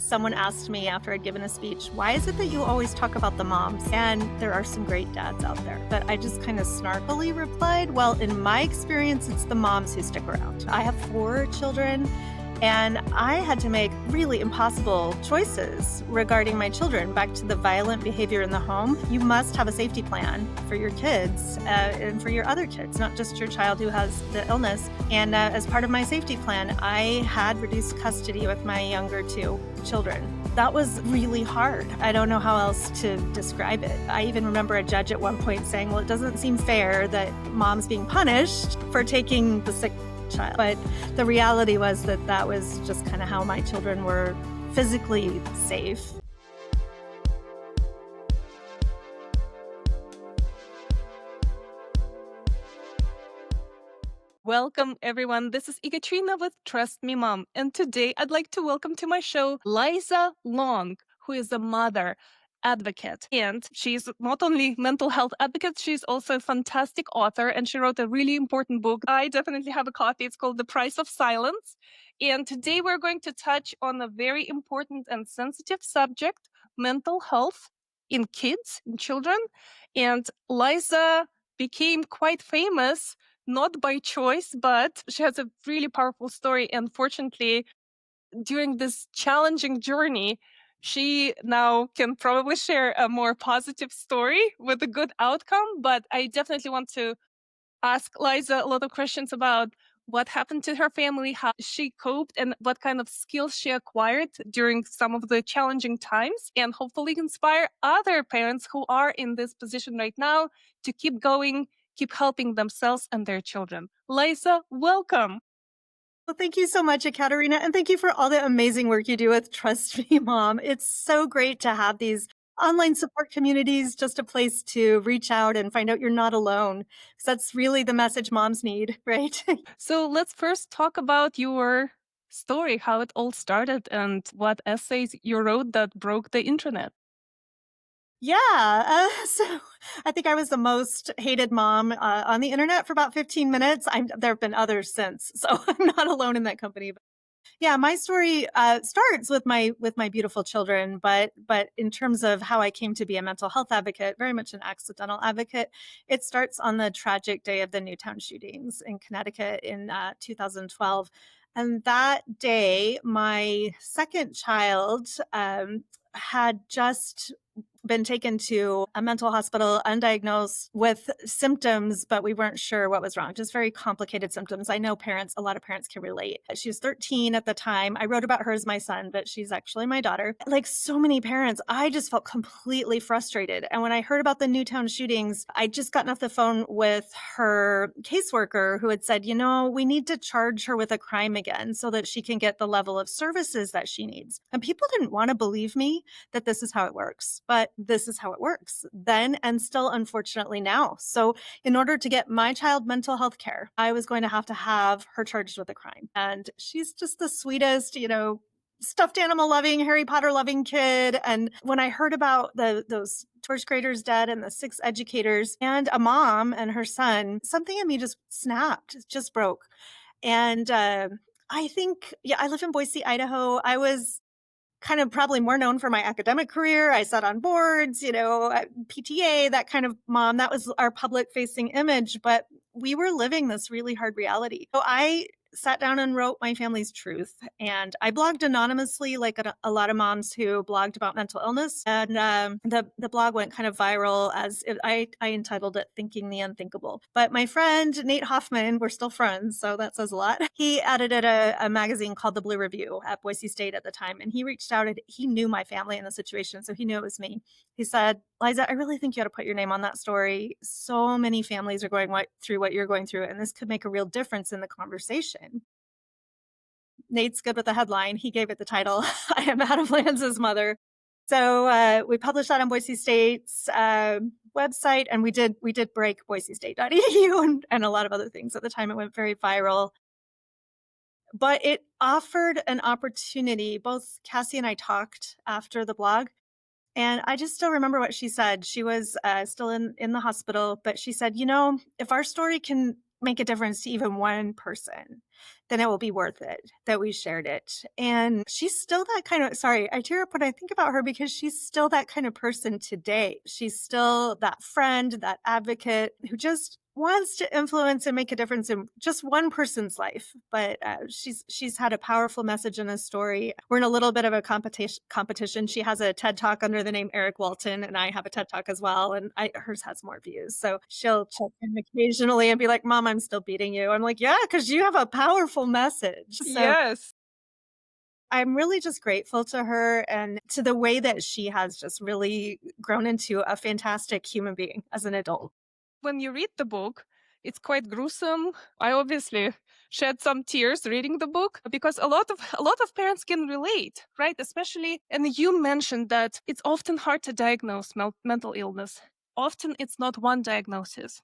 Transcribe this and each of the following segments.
Someone asked me after I'd given a speech, why is it that you always talk about the moms? And there are some great dads out there. But I just kind of snarkily replied, well, in my experience, it's the moms who stick around. I have 4 children, and I had to make really impossible choices regarding my children. Back to the violent behavior in the home, you must have a safety plan for your kids and for your other kids, not just your child who has the illness. And as part of my safety plan, I had reduced custody with my younger 2 children. That was really hard. I don't know how else to describe it. I even remember a judge at one point saying, well, it doesn't seem fair that mom's being punished for taking the sick child. But the reality was that that was just kind of how my children were physically safe. Welcome, everyone. This is Ekaterina with Trust Me Mom. And today I'd like to welcome to my show Liza Long, who is a mother advocate. And she's not only mental health advocate, she's also a fantastic author. And she wrote a really important book. I definitely have a copy. It's called The Price of Silence. And today we're going to touch on a very important and sensitive subject, mental health in kids, in children. And Liza became quite famous not by choice, but she has a really powerful story. And fortunately, during this challenging journey, she now can probably share a more positive story with a good outcome. But I definitely want to ask Liza a lot of questions about what happened to her family, how she coped, and what kind of skills she acquired during some of the challenging times, and hopefully inspire other parents who are in this position right now to keep going, keep helping themselves and their children. Liza, welcome. Well, thank you so much, Ekaterina, and thank you for all the amazing work you do with Trust Me Mom. It's so great to have these online support communities, just a place to reach out and find out you're not alone. Because that's really the message moms need, right? So let's first talk about your story, how it all started, and what essays you wrote that broke the internet. Yeah. So I think I was the most hated mom on the internet for about 15 minutes. There have been others since, so I'm not alone in that company. Yeah, my story starts with my beautiful children, but in terms of how I came to be a mental health advocate, very much an accidental advocate, it starts on the tragic day of the Newtown shootings in Connecticut in 2012. And that day, my second child had just been taken to a mental hospital undiagnosed with symptoms, but we weren't sure what was wrong. Just very complicated symptoms. I know a lot of parents can relate. She was 13 at the time. I wrote about her as my son, but she's actually my daughter. Like so many parents, I just felt completely frustrated. And when I heard about the Newtown shootings, I'd just gotten off the phone with her caseworker who had said, we need to charge her with a crime again so that she can get the level of services that she needs. And people didn't want to believe me that this is how it works, but this is how it works then and still, unfortunately, now. So in order to get my child mental health care, I was going to have her charged with a crime. And she's just the sweetest, stuffed animal loving, Harry Potter loving kid. And when I heard about those first graders dead and the 6 educators and a mom and her son, something in me just snapped, just broke. And I think, I live in Boise, Idaho. I was kind of probably more known for my academic career. I sat on boards, PTA, that kind of mom. That was our public facing image, but we were living this really hard reality. So I sat down and wrote my family's truth. And I blogged anonymously, like a lot of moms who blogged about mental illness. And the blog went kind of viral I entitled it Thinking the Unthinkable. But my friend, Nate Hoffman, we're still friends, so that says a lot. He edited a magazine called The Blue Review at Boise State at the time. And he reached out and he knew my family in the situation. So he knew it was me. He said, Liza, I really think you ought to put your name on that story. So many families are going through what you're going through, and this could make a real difference in the conversation. Nate's good with the headline. He gave it the title, I Am Out of Lanza's Mother. So we published that on Boise State's website, and we did break boisestate.edu and a lot of other things. At the time, it went very viral. But it offered an opportunity. Both Cassie and I talked after the blog, and I just still remember what she said. She was still in the hospital, but she said, if our story can make a difference to even one person, then it will be worth it that we shared it. And she's still that kind of, sorry, I tear up when I think about her because she's still that kind of person today. She's still that friend, that advocate who just wants to influence and make a difference in just one person's life. But she's had a powerful message and a story. We're in a little bit of a competition. She has a TED Talk under the name Eric Walton, and I have a TED Talk as well, and hers has more views. So she'll check in occasionally and be like, "Mom, I'm still beating you." I'm like, "Yeah, because you have a powerful message." So Yes. I'm really just grateful to her and to the way that she has just really grown into a fantastic human being as an adult. When you read the book, it's quite gruesome. I obviously shed some tears reading the book because a lot of parents can relate, right? Especially, and you mentioned that it's often hard to diagnose mental illness. Often it's not one diagnosis.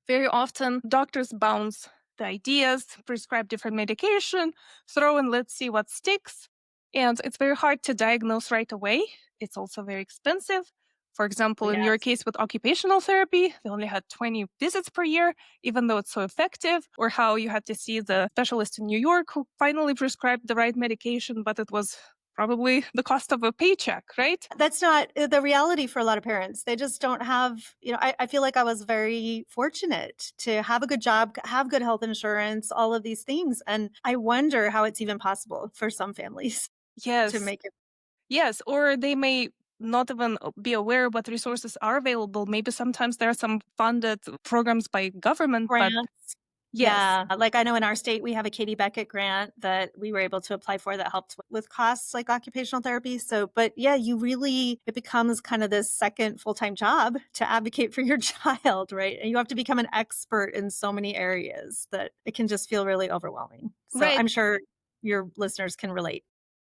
Very often doctors bounce the ideas, prescribe different medication, throw in let's see what sticks. And it's very hard to diagnose right away. It's also very expensive. For example, in your Yes. case with occupational therapy, they only had 20 visits per year, even though it's so effective, or how you had to see the specialist in New York who finally prescribed the right medication, but it was probably the cost of a paycheck, right? That's not the reality for a lot of parents. They just don't have, I feel like I was very fortunate to have a good job, have good health insurance, all of these things. And I wonder how it's even possible for some families to Yes. make it Yes, or they may not even be aware what resources are available. Maybe sometimes there are some funded programs by government, but grants. yes, Yeah, like I know in our state, we have a Katie Beckett grant that we were able to apply for that helped with costs like occupational therapy. So, but yeah, it becomes kind of this second full time job to advocate for your child, right? And you have to become an expert in so many areas that it can just feel really overwhelming. So right. I'm sure your listeners can relate.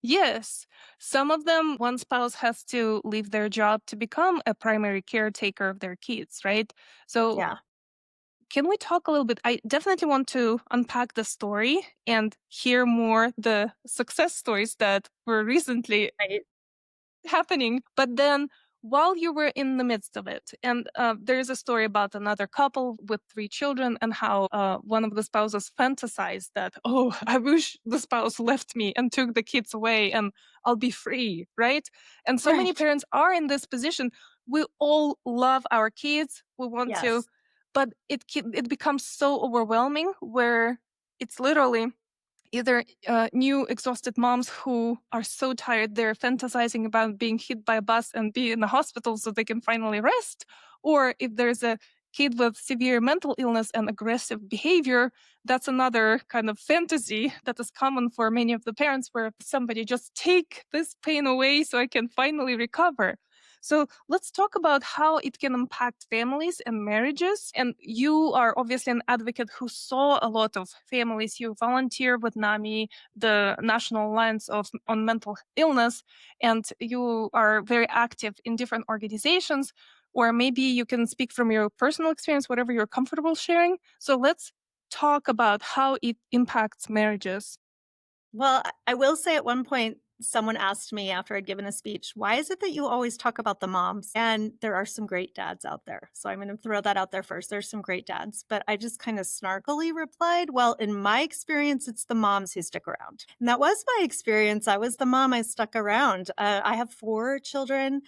Yes. Some of them, one spouse has to leave their job to become a primary caretaker of their kids, right? So, Yeah. can we talk a little bit? I definitely want to unpack the story and hear more the success stories that were recently Right. happening. But then while you were in the midst of it, and there's a story about another couple with three children and how one of the spouses fantasized that, oh, I wish the spouse left me and took the kids away and I'll be free, right? And so many Right. parents are in this position. We all love our kids. We want to, Yes. but it becomes so overwhelming where it's literally either new exhausted moms who are so tired they're fantasizing about being hit by a bus and be in the hospital so they can finally rest, or if there's a kid with severe mental illness and aggressive behavior, that's another kind of fantasy that is common for many of the parents where somebody just take this pain away so I can finally recover. So let's talk about how it can impact families and marriages. And you are obviously an advocate who saw a lot of families. You volunteer with NAMI, the National Alliance on Mental Illness, and you are very active in different organizations. Or maybe you can speak from your personal experience, whatever you're comfortable sharing. So let's talk about how it impacts marriages. Well, I will say at one point, someone asked me after I'd given a speech, "Why is it that you always talk about the moms?" And there are some great dads out there. So I'm going to throw that out there first. There's some great dads. But I just kind of snarkily replied, "Well, in my experience, it's the moms who stick around." And that was my experience. I was the mom, I stuck around. I have four children,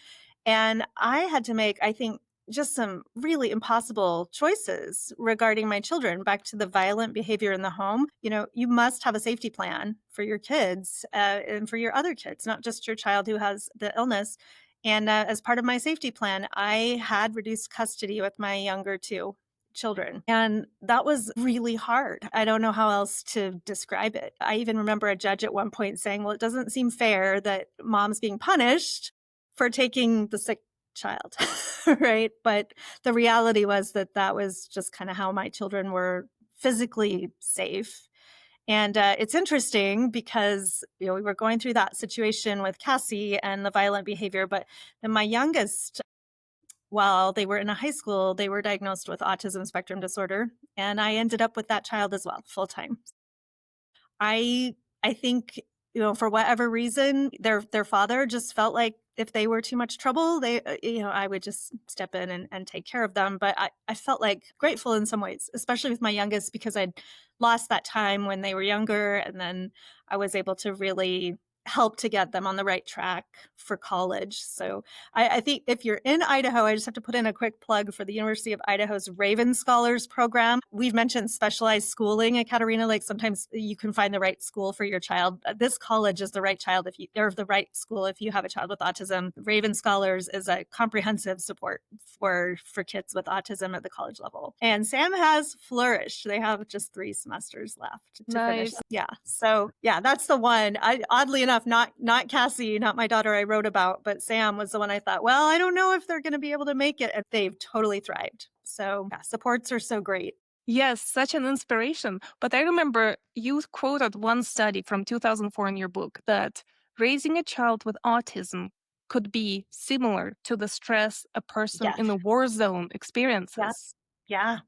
and I had to make, I think, just some really impossible choices regarding my children. Back to the violent behavior in the home, you must have a safety plan for your kids and for your other kids, not just your child who has the illness. And as part of my safety plan, I had reduced custody with my younger two children. And that was really hard. I don't know how else to describe it. I even remember a judge at one point saying, "Well, it doesn't seem fair that mom's being punished for taking the sick child." Right? But the reality was that that was just kind of how my children were physically safe. And it's interesting because we were going through that situation with Cassie and the violent behavior, but then my youngest, while they were in a high school, they were diagnosed with autism spectrum disorder, and I ended up with that child as well, full time. I think, for whatever reason, their father just felt like if they were too much trouble, I would just step in and take care of them. But I felt like grateful in some ways, especially with my youngest, because I'd lost that time when they were younger. And then I was able to really help to get them on the right track for college. So I think if you're in Idaho, I just have to put in a quick plug for the University of Idaho's Raven Scholars Program. We've mentioned specialized schooling, Ekaterina. Like sometimes you can find the right school for your child. This college is the right child if you, or the right school if you have a child with autism. Raven Scholars is a comprehensive support for kids with autism at the college level. And Sam has flourished. They have just 3 semesters left to finish. Nice. Yeah. So yeah, that's the one. Oddly enough, not Cassie, not my daughter I wrote about, but Sam was the one I thought, well, I don't know if they're going to be able to make it. And they've totally thrived. So yeah, supports are so great. Yes, such an inspiration. But I remember you quoted one study from 2004 in your book that raising a child with autism could be similar to the stress a person Yes. in a war zone Yeah. experiences. Yeah.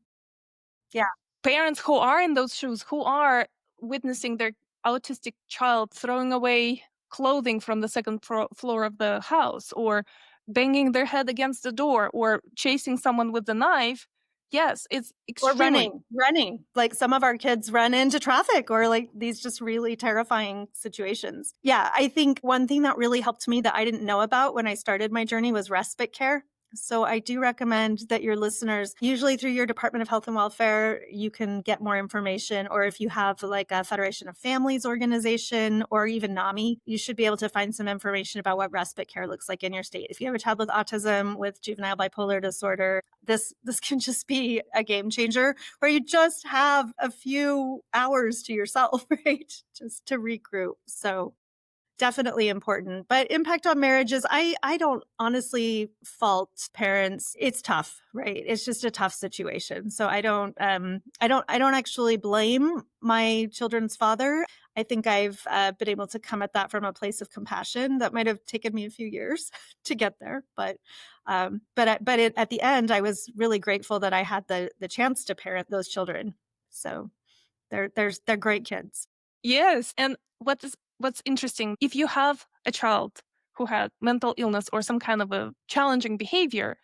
Yeah. Parents who are in those shoes, who are witnessing their autistic child throwing away clothing from the second floor of the house, or banging their head against the door, or chasing someone with a knife. Yes, it's Or extremely. running. Like some of our kids run into traffic or like these just really terrifying situations. Yeah, I think one thing that really helped me that I didn't know about when I started my journey was respite care. So I do recommend that your listeners, usually through your Department of Health and Welfare, you can get more information. Or if you have like a Federation of Families organization or even NAMI, you should be able to find some information about what respite care looks like in your state. If you have a child with autism, with juvenile bipolar disorder, this can just be a game changer where you just have a few hours to yourself, right? Just to regroup. So definitely important. But impact on marriages, I don't honestly fault parents. It's tough, right? It's just a tough situation. So I don't actually blame my children's father. I think I've been able to come at that from a place of compassion that might have taken me a few years to get there. But at the end, I was really grateful that I had the chance to parent those children. So they're great kids. Yes, and what's interesting, if you have a child who had mental illness or some kind of a challenging behavior,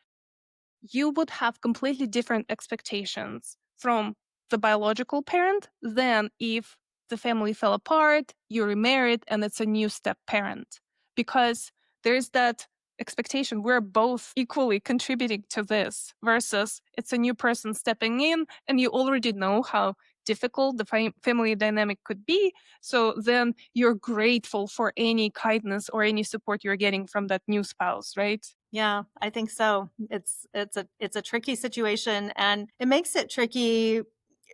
you would have completely different expectations from the biological parent than if the family fell apart, you remarried, and it's a new step parent. Because there's that expectation we're both equally contributing to this versus it's a new person stepping in and you already know how difficult the family dynamic could be. So then you're grateful for any kindness or any support you're getting from that new spouse, right? Yeah, I think so. It's a tricky situation and it makes it tricky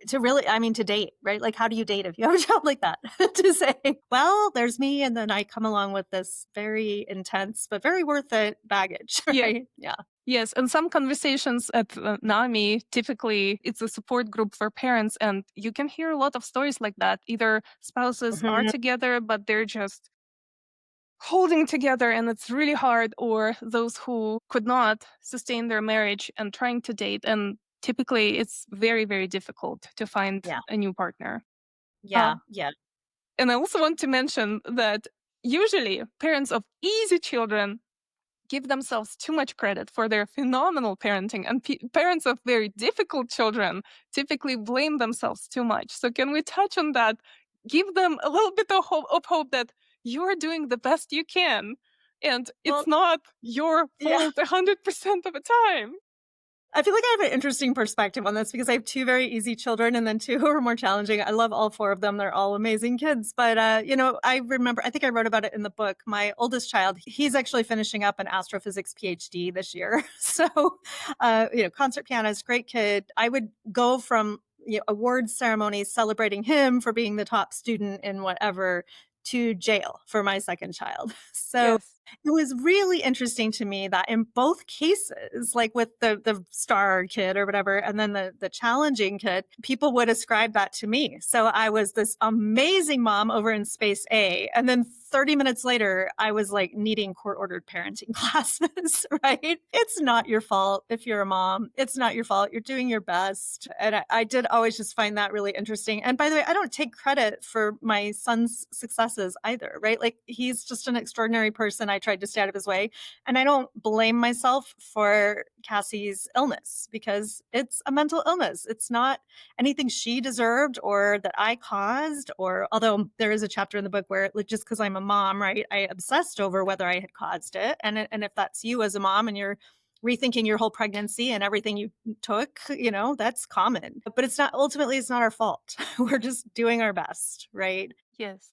to really, I mean, to date, right? Like how do you date if you have a job like that? To say, well, there's me and then I come along with this very intense but very worth it baggage, Yeah. right? Yeah. Yes, and some conversations at NAMI, typically it's a support group for parents, and you can hear a lot of stories like that. Either spouses are Mhm. together, but they're just holding together and it's really hard, or those who could not sustain their marriage and trying to date. And typically it's very, very difficult to find Yeah. a new partner. Uh, Yeah. Yeah. and I also want to mention that usually parents of easy children give themselves too much credit for their phenomenal parenting, and parents of very difficult children typically blame themselves too much. So, can we touch on that? Give them a little bit of hope that you're doing the best you can, and it's Well, not your yeah. fault 100% of the time. I feel like I have an interesting perspective on this because I have 2 very easy children and then 2 who are more challenging. I love all 4 of them. They're all amazing kids. But, I remember, I think I wrote about it in the book. My oldest child, he's actually finishing up an astrophysics PhD this year. So, concert pianist, great kid. I would go from awards ceremonies celebrating him for being the top student in whatever to jail for my second child. So Yes. it was really interesting to me that in both cases, like with the star kid or whatever, and then the challenging kid, people would ascribe that to me. So I was this amazing mom over in space A, and then 30 minutes later, I was like needing court ordered parenting classes, right? It's not your fault if you're a mom. It's not your fault. You're doing your best. And I did always just find that really interesting. And by the way, I don't take credit for my son's successes either, right? Like he's just an extraordinary person. I tried to stay out of his way. And I don't blame myself for Cassie's illness because it's a mental illness. It's not anything she deserved or that I caused, or although there is a chapter in the book where like, just because I'm a mom, right, I obsessed over whether I had caused it. And if that's you as a mom and you're rethinking your whole pregnancy and everything you took, that's common. But it's not our fault. We're just doing our best, right? Yes.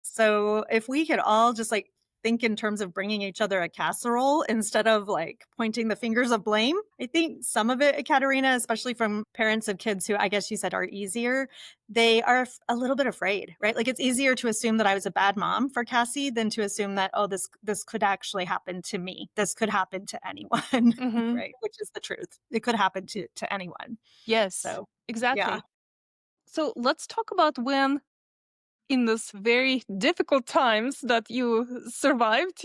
So if we could all just like think in terms of bringing each other a casserole instead of like pointing the fingers of blame, I think some of it, Ekaterina, especially from parents of kids who I guess you said are easier, they are a little bit afraid, right? Like it's easier to assume that I was a bad mom for Cassie than to assume that, oh, this could actually happen to me. This could happen to anyone, Hmm. right? Which is the truth. It could happen to anyone. Yes, So yeah. exactly. So let's talk about when in this very difficult times that you survived,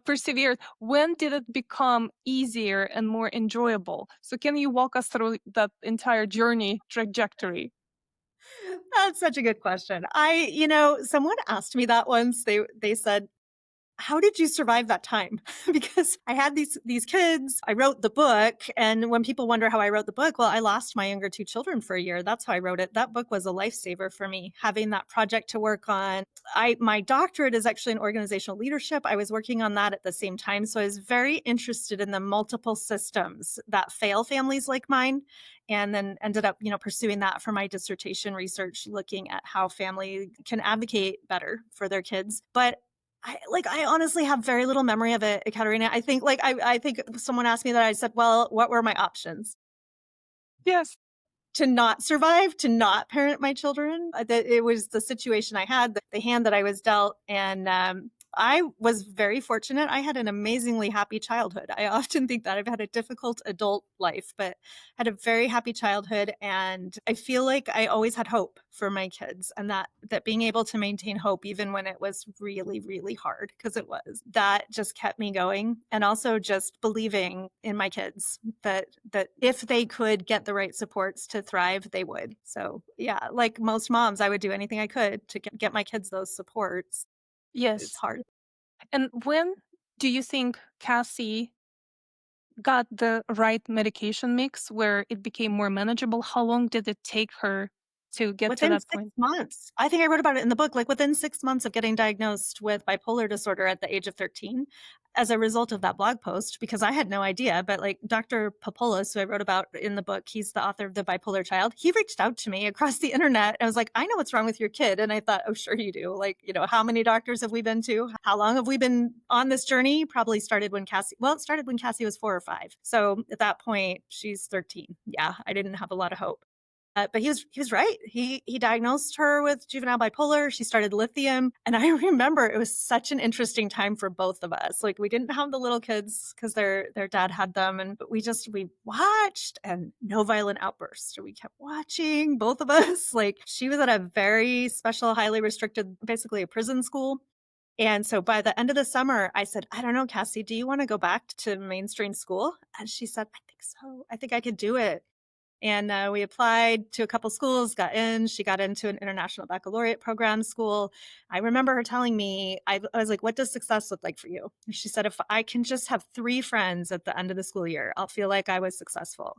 persevered, when did it become easier and more enjoyable? So can you walk us through that entire journey trajectory? That's such a good question. Someone asked me that once. They said, how did you survive that time? Because I had these kids, I wrote the book, and when people wonder how I wrote the book, well, I lost my younger two children for a year. That's how I wrote it. That book was a lifesaver for me, having that project to work on. My doctorate is actually in organizational leadership. I was working on that at the same time, so I was very interested in the multiple systems that fail families like mine, and then ended up, pursuing that for my dissertation research, looking at how family can advocate better for their kids. But I honestly have very little memory of it, Ekaterina. I think someone asked me that. I said, "Well, what were my options?" Yes. To not survive, to not parent my children. That it was the situation I had, the hand that I was dealt, and I was very fortunate. I had an amazingly happy childhood. I often think that I've had a difficult adult life, but had a very happy childhood, and I feel like I always had hope for my kids, and that being able to maintain hope even when it was really, really hard, because it was, that just kept me going, and also just believing in my kids that if they could get the right supports to thrive, they would. So yeah, like most moms, I would do anything I could to get my kids those supports. It's Yes. hard. And when do you think Cassie got the right medication mix where it became more manageable? How long did it take her to get to Within that 6 point? months. I think I wrote about it in the book, like, within 6 months of getting diagnosed with bipolar disorder at the age of 13, as a result of that blog post, because I had no idea, but, like, Dr. Papolis, who I wrote about in the book, he's the author of The Bipolar Child, he reached out to me across the internet, and was like, "I know what's wrong with your kid," and I thought, "Oh, sure you do." Like, how many doctors have we been to? How long have we been on this journey? Probably started when it started when Cassie was 4 or 5. So, at that point, she's 13. Yeah, I didn't have a lot of hope. But he was right. He diagnosed her with juvenile bipolar. She started lithium, and I remember it was such an interesting time for both of us. Like we didn't have the little kids because their dad had them, and but we watched, and no violent outbursts. So we kept watching, both of us. Like she was at a very special, highly restricted, basically a prison school. And so by the end of the summer, I said, I don't know, Cassie, do you want to go back to mainstream school? And she said, I think so. I think I could do it. And we applied to a couple schools, got in. She got into an international baccalaureate program school. I remember her telling me, I was like, what does success look like for you? And she said, if I can just have 3 friends at the end of the school year, I'll feel like I was successful.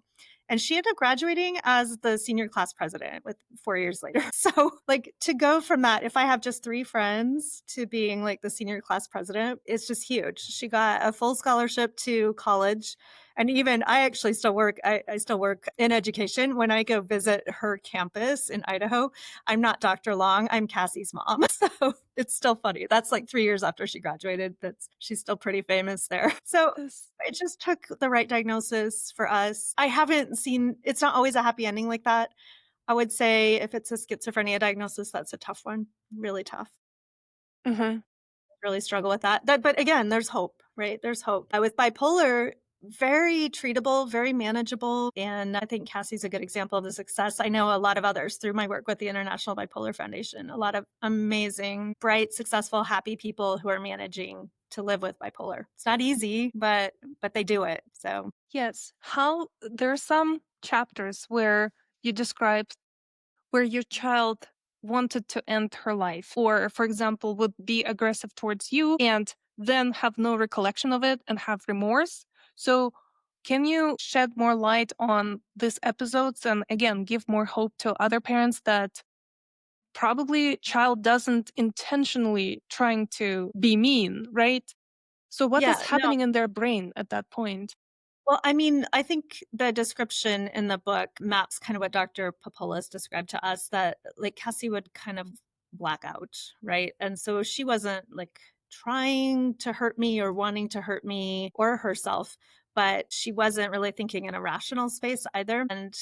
And she ended up graduating as the senior class president with 4 years later. So, like, to go from that, if I have just 3 friends, to being like the senior class president, it's just huge. She got a full scholarship to college, and even I actually still work. I still work in education. When I go visit her campus in Idaho, I'm not Dr. Long. I'm Cassie's mom. So it's still funny. That's like 3 years after she graduated. She's still pretty famous there. So Yes. it just took the right diagnosis for us. I haven't seen. It's not always a happy ending like that. I would say if it's a schizophrenia diagnosis, that's a tough one. Really tough. Hmm. Really struggle with that. But again, there's hope, right? There's hope. With bipolar, very treatable, very manageable. And I think Cassie's a good example of the success. I know a lot of others through my work with the International Bipolar Foundation, a lot of amazing, bright, successful, happy people who are managing to live with bipolar. It's not easy, but they do it. So Yes. How there are some chapters where you describe where your child wanted to end her life, or, for example, would be aggressive towards you and then have no recollection of it and have remorse. So, can you shed more light on these episodes and again give more hope to other parents that probably child doesn't intentionally trying to be mean, right? So, what is yeah, no, happening in their brain at that point? well, I mean, I think the description in the book maps kind of what Dr. Papolis described to us that like Cassie would kind of black out, right? And so she wasn't like trying to hurt me or wanting to hurt me or herself, but she wasn't really thinking in a rational space either. And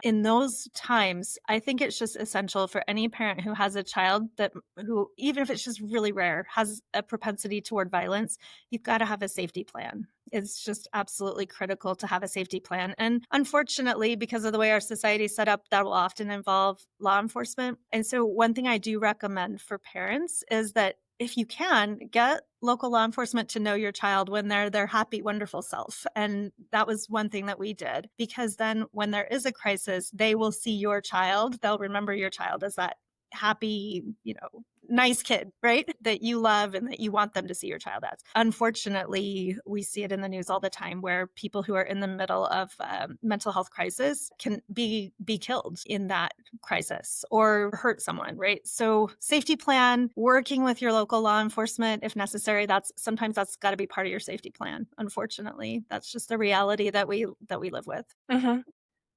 in those times, I think it's just essential for any parent who has a child that who, even if it's just really rare, has a propensity toward violence, you've got to have a safety plan. It's just absolutely critical to have a safety plan. And unfortunately, because of the way our society is set up, that will often involve law enforcement. And so, one thing I do recommend for parents is that if you can, get local law enforcement to know your child when they're their happy, wonderful self. And that was one thing that we did, because then when there is a crisis, they will see your child. They'll remember your child as that happy, nice kid, right? That you love and that you want them to see your child as. Unfortunately, we see it in the news all the time where people who are in the middle of mental health crisis can be killed in that crisis or hurt someone, right? So safety plan, working with your local law enforcement if necessary, that's got to be part of your safety plan. Unfortunately, that's just the reality that we live with. Hmm.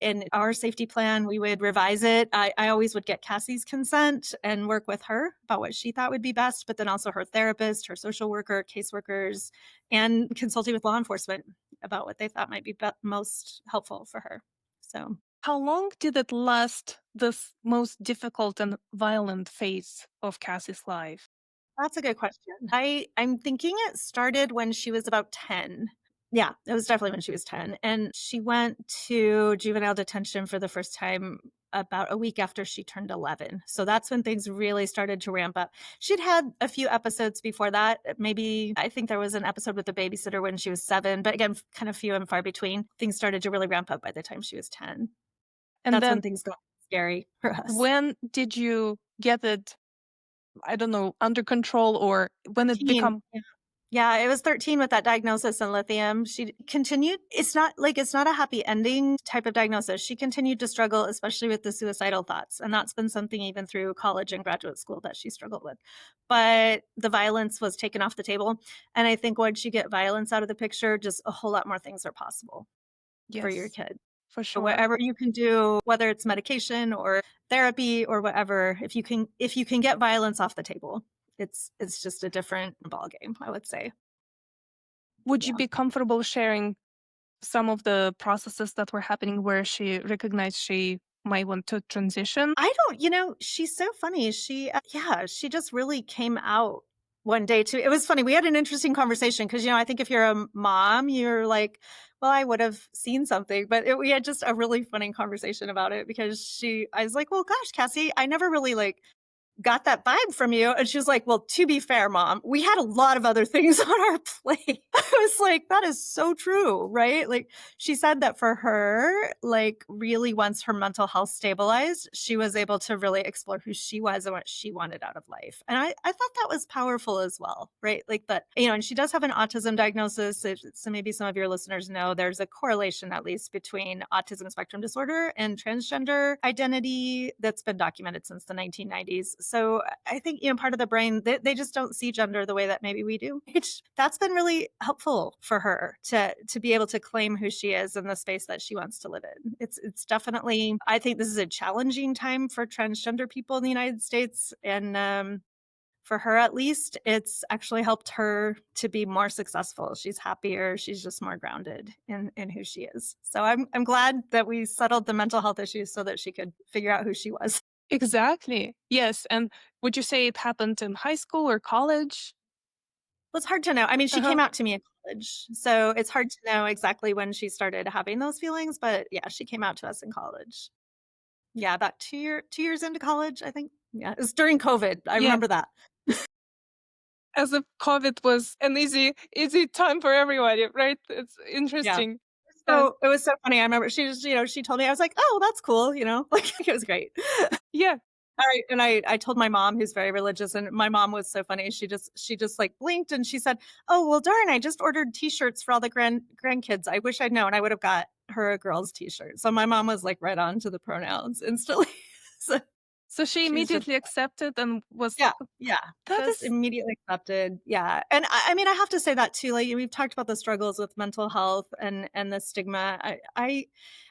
In our safety plan, we would revise it. I always would get Cassie's consent and work with her about what she thought would be best, but then also her therapist, her social worker, caseworkers, and consulting with law enforcement about what they thought might be most helpful for her. So How long did it last, this most difficult and violent phase of Cassie's life? that's a good question. I'm thinking it started when she was about 10. Yeah, it was definitely when she was 10. And she went to juvenile detention for the first time about a week after she turned 11. So that's when things really started to ramp up. She'd had a few episodes before that. Maybe I think there was an episode with the babysitter when she was 7, but again, kind of few and far between. Things started to really ramp up by the time she was 10. And That's when then things got scary for us. when did you get it, I don't know, under control, or when it 13. become Yeah, it was 13 with that diagnosis in lithium. She continued, it's not a happy ending type of diagnosis. She continued to struggle, especially with the suicidal thoughts. And that's been something even through college and graduate school that she struggled with. But the violence was taken off the table. And I think once you get violence out of the picture, just a whole lot more things are possible for your yes, kid. for So sure. whatever you can do, whether it's medication or therapy or whatever, if you can get violence off the table, it's just a different ballgame, I would say. Would you Yeah. be comfortable sharing some of the processes that were happening where she recognized she might want to transition? I don't, she's so funny. She just really came out one day too. It was funny. We had an interesting conversation because, I think if you're a mom, you're like, well, I would have seen something, but we had just a really funny conversation about it because I was like, well, gosh, Cassie, I never really like got that vibe from you. And she was like, well, to be fair, mom, we had a lot of other things on our plate. I was like, that is so true, right? Like she said that for her, like really once her mental health stabilized, she was able to really explore who she was and what she wanted out of life. And I thought that was powerful as well, right? Like that, and she does have an autism diagnosis. So maybe some of your listeners know there's a correlation at least between autism spectrum disorder and transgender identity that's been documented since the 1990s. So I think, part of the brain, they just don't see gender the way that maybe we do. That's been really helpful for her to be able to claim who she is in the space that she wants to live in. It's definitely, I think this is a challenging time for transgender people in the United States. And for her at least, it's actually helped her to be more successful. She's happier. She's just more grounded in who she is. So I'm glad that we settled the mental health issues so that she could figure out who she was. Exactly. Yes. And would you say it happened in high school or college? Well, it's hard to know. I mean, she Uh-huh. came out to me in college, so it's hard to know exactly when she started having those feelings, but yeah, she came out to us in college. Yeah, about 2 years into college, I think. Yeah, it was during COVID. I Yeah, remember that. as if COVID was an easy time for everybody, right? It's Yeah. interesting. Uh, So, it was so funny. I remember she just, she told me, I was like, "Oh, that's cool," like, it was great. yeah. I told my mom who's very religious, and my mom was so funny. She just, like, blinked and she said, "Oh, well, darn, I just ordered T-shirts for all the grandkids. I wish I'd known. I would have got her a girl's T-shirt." So my mom was, like, right on to the pronouns instantly. So So she she was just immediately accepted and was yeah, yeah, that just is immediately accepted, yeah, and I mean, I have to say that too, like, we've talked about the struggles with mental health and the stigma. I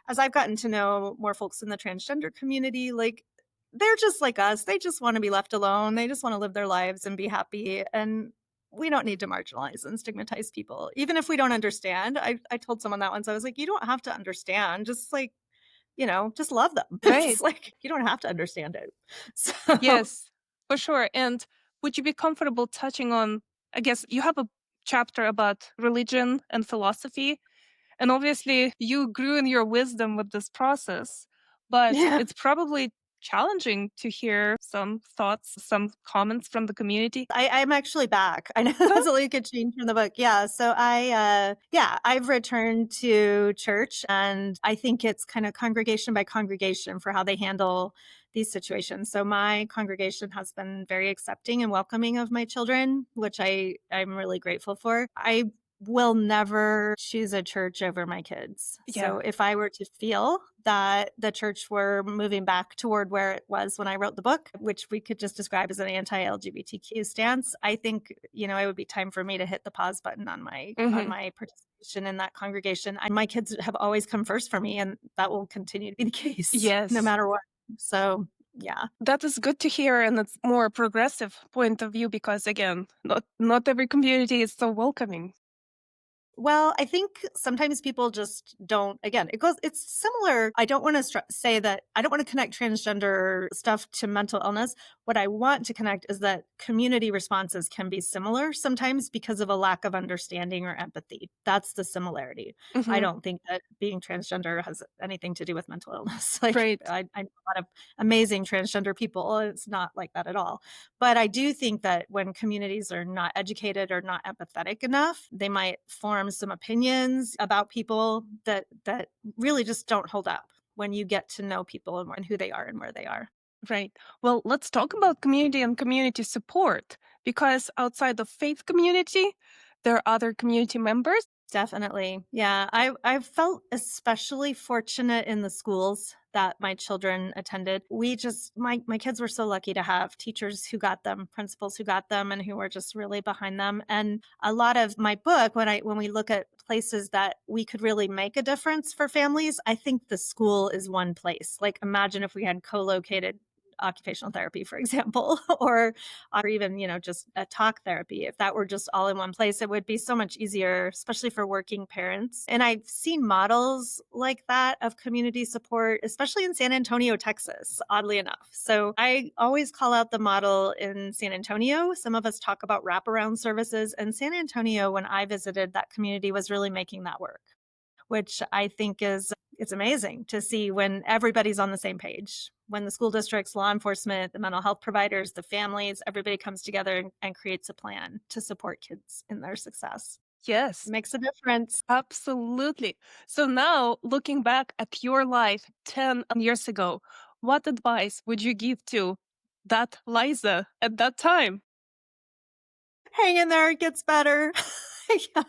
as I've gotten to know more folks in the transgender community, like, they're just like us, they just wanna be left alone, they just wanna live their lives and be happy, and we don't need to marginalize and stigmatize people, even if we don't understand. I told someone that once, I was like, "You don't have to understand, just, like, just love them." right. It's like, you don't have to understand it. So Yes, for sure. And would you be comfortable touching on, I guess you have a chapter about religion and philosophy, and obviously you grew in your wisdom with this process, but yeah. it's probably challenging to hear some thoughts, some comments from the community. I'm actually back. I know Huh? that's a good change from the book. Yeah. So I've returned to church, and I think it's kind of congregation by congregation for how they handle these situations. So my congregation has been very accepting and welcoming of my children, which I'm really grateful for. I will never choose a church over my kids. Yeah. So if I were to feel that the church were moving back toward where it was when I wrote the book, which we could just describe as an anti-LGBTQ stance, I think, it would be time for me to hit the pause button on my Hmm. participation in that congregation. My kids have always come first for me, and that will continue to be the case no Yes. matter what. So, yeah. That is good to hear, and it's more progressive point of view because again, not every community is so welcoming. Well, I think sometimes people just don't again, it's similar. I don't wanna say that I don't wanna connect transgender stuff to mental illness. What I want to connect is that community responses can be similar sometimes because of a lack of understanding or empathy. That's the similarity. I Hmm. don't think that being transgender has anything to do with mental illness. Like, Right. I know a lot of amazing transgender people. It's not like that at all. But I do think that when communities are not educated or not empathetic enough, they might form some opinions about people that really just don't hold up when you get to know people and who they are and where they are. Right. Well, let's talk about community and community support because outside of faith community, there are other community members. Definitely. Yeah. I felt especially fortunate in the schools that my children attended. My kids were so lucky to have teachers who got them, principals who got them and who were just really behind them. And a lot of my book, when we look at places that we could really make a difference for families, I think the school is one place. Like, imagine if we had co-located occupational therapy, for example, or even, just a talk therapy. If that were just all in one place, it would be so much easier, especially for working parents. And I've seen models like that of community support, especially in San Antonio, Texas, oddly enough. So I always call out the model in San Antonio. Some of us talk about wraparound services. And San Antonio, when I visited that community, was really making that work, which I think is it's amazing to see when everybody's on the same page. When the school districts, law enforcement, the mental health providers, the families, everybody comes together and creates a plan to support kids in their success. It Yes, makes a difference. absolutely. So now, looking back at your life 10 years ago, what advice would you give to that Liza at that time? Hang in there, it gets better. Yeah.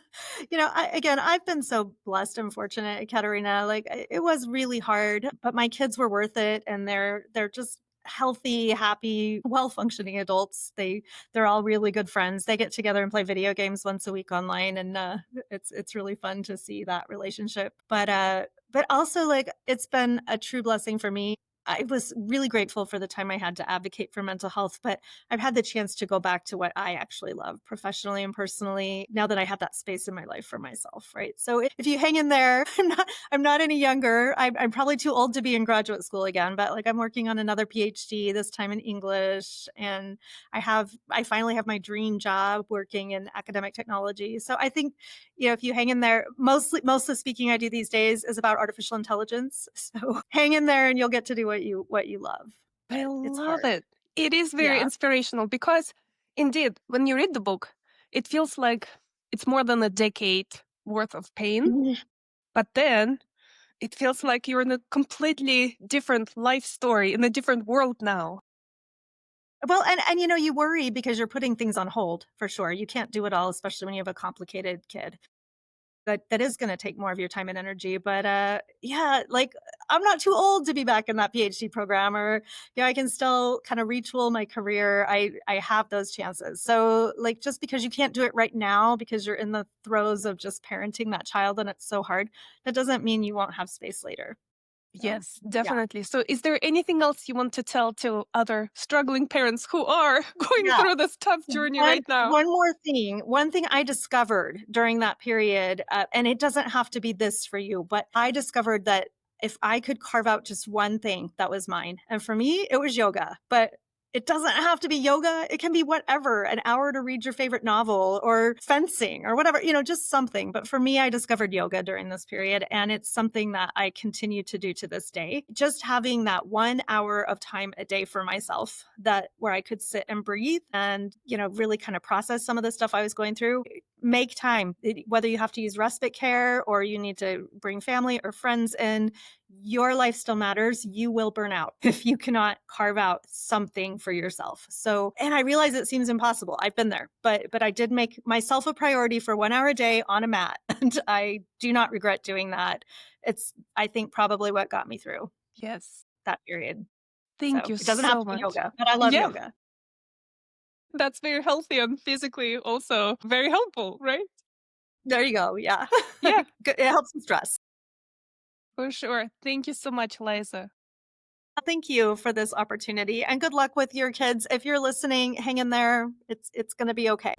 I've been so blessed and fortunate, Ekaterina. Like, it was really hard, but my kids were worth it, and they're just healthy, happy, well-functioning adults. They're all really good friends. They get together and play video games once a week online, and it's really fun to see that relationship. But also, like, it's been a true blessing for me. I was really grateful for the time I had to advocate for mental health, but I've had the chance to go back to what I actually love professionally and personally now that I have that space in my life for myself, right? So if you hang in there, I'm not any younger. I'm probably too old to be in graduate school again, but like I'm working on another PhD, this time in English, and I finally have my dream job working in academic technology. So I think, if you hang in there, most of the speaking I do these days is about artificial intelligence. So hang in there and you'll get to do what you love. I But it's love hard. it. It is very Yeah. inspirational because, indeed, when you read the book, it feels like it's more than a decade worth of pain. Mhm. But then it feels like you're in a completely different life story in a different world now. Well, and you worry because you're putting things on hold for sure. You can't do it all, especially when you have a complicated kid. That is gonna take more of your time and energy, but, yeah, like, I'm not too old to be back in that PhD program or, I can still kinda retool my career. I have those chances. So, like, just because you can't do it right now because you're in the throes of just parenting that child and it's so hard, that doesn't mean you won't have space later. So, Yes, yeah. definitely. So, is there anything else you want to tell to other struggling parents who are going Yeah. through this tough journey One right now? one more thing. One thing I discovered during that period, and it doesn't have to be this for you, but I discovered that if I could carve out just one thing that was mine, and for me, it was yoga, but it doesn't have to be yoga. It can be whatever, an hour to read your favorite novel or fencing or whatever, just something. But for me, I discovered yoga during this period, and it's something that I continue to do to this day. Just having that 1 hour of time a day for myself that where I could sit and breathe and, really kind of process some of the stuff I was going through. Make time, whether you have to use respite care or you need to bring family or friends in, your life still matters. You will burn out if you cannot carve out something for yourself. So, and I realize it seems impossible. I've been there, but I did make myself a priority for 1 hour a day on a mat, and I do not regret doing that. It's, I think, probably what got me through Yes. that period. Thank So you it doesn't have so to be much. yoga, but I love Yeah, yoga. that's very healthy and physically also very helpful, right? There you go. Yeah, Yeah, Good, it helps with stress. for sure. Thank you so much, Liza. Thank you for this opportunity, and good luck with your kids. If you're listening, hang in there. It's going to be okay.